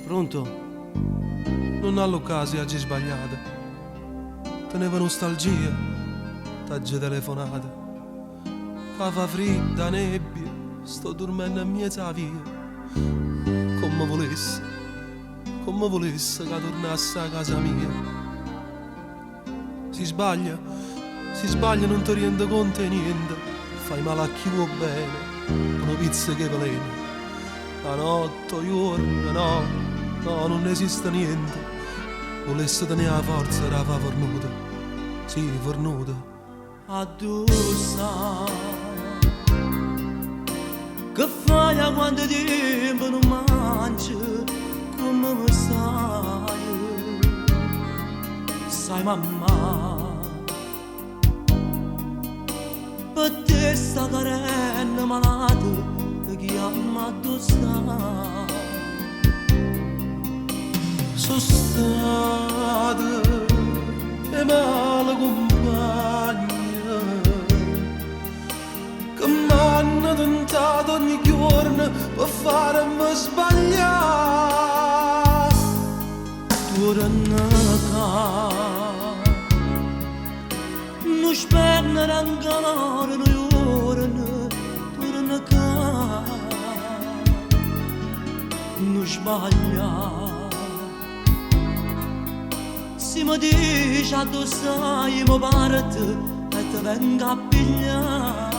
Pronto? Non all'occasione oggi sbagliata. Teneva nostalgia, t'aggi telefonata. Fa fredda, nebbia, sto dormendo in mezzo alla via. Come volesse che tornasse a casa mia. Si sbaglia, non ti rende conto di niente. Fai male a chi vuol bene, una pizza che veleno. La notte, giorno, no, non esiste niente. Volesse tenere la forza, era fa fornuta. Sì, fornuta. Addossa che fai a quando tempo non mangi come mi sai mamma per te sta carena malata ti chiama addossa sono state le male compagne che m'hanno tentato ogni giorno per farmi sbagliare. Torna non spennere ancora un giorno, torna non sbaglia. Si mi dice addosso io mi parte e ti venga a pigliare.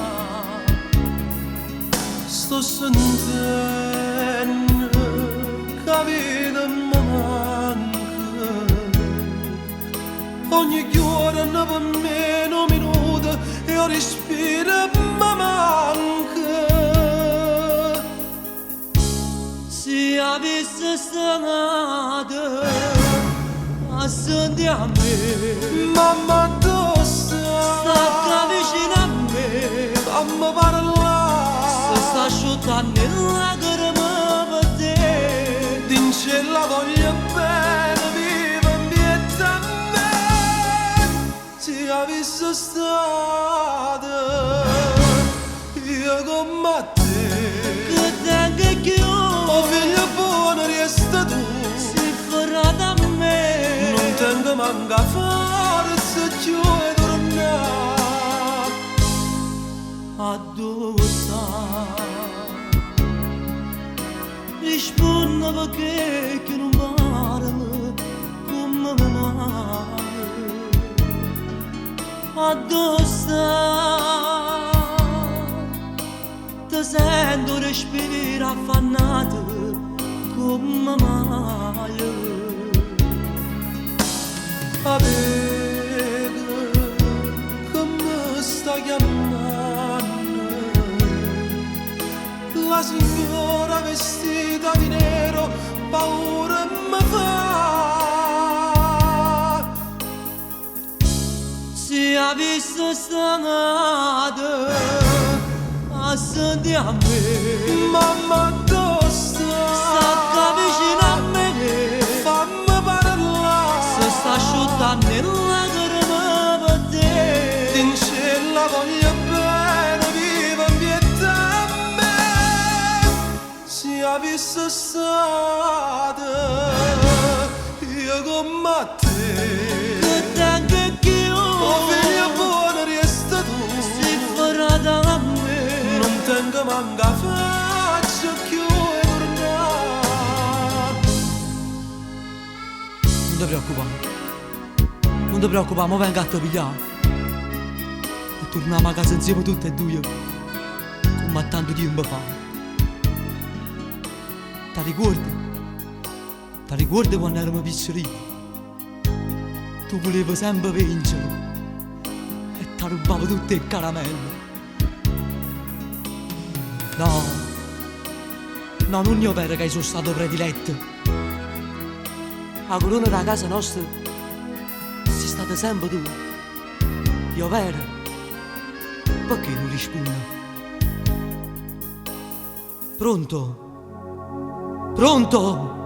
Sto sentendo che la vita mi manca. Ogni giorno per meno minuto e io respiro mi manca. Se avessi stata senti a me, mamma addosso, sta vicino a me, fammi parlare, se sta asciuttando le lacrime per te, dice la voglio bene, viva in pietà a me, se avessi stato io come te, che tengo più, oh figlio buono resta tu, si farà da me. Tengo manca forza più e tornare addosso rispondo perché che non parlo come mi male addosso ti sento respiro affannato come mai. Vede che mi sta chiamando la signora vestita di nero, paura mi fa. Se avessi stata a senti a me, mamma addosso, sta vicino a me, fammi parlare, se sta asciuttando le lacrime per te, dice la voglio bene, viva in pietà a me, se avessi stato io come te, che tengo più, oh figlio buono resta tu, si farà da me, non tengo manca faccia più e tornare. Non ti preoccupare, mo venga a te pigliare e torniamo a casa insieme tutte e due come tanto tempo fa. Ti ricordi? Ti ricordi quando eravamo piccolini? Tu volevi sempre vincere e ti rubavo tutte le caramelle. No, non è vero che sono stato prediletto. La corona della casa nostra sei stata sempre tu. Io vero? Perché non rispondi? Pronto? Pronto?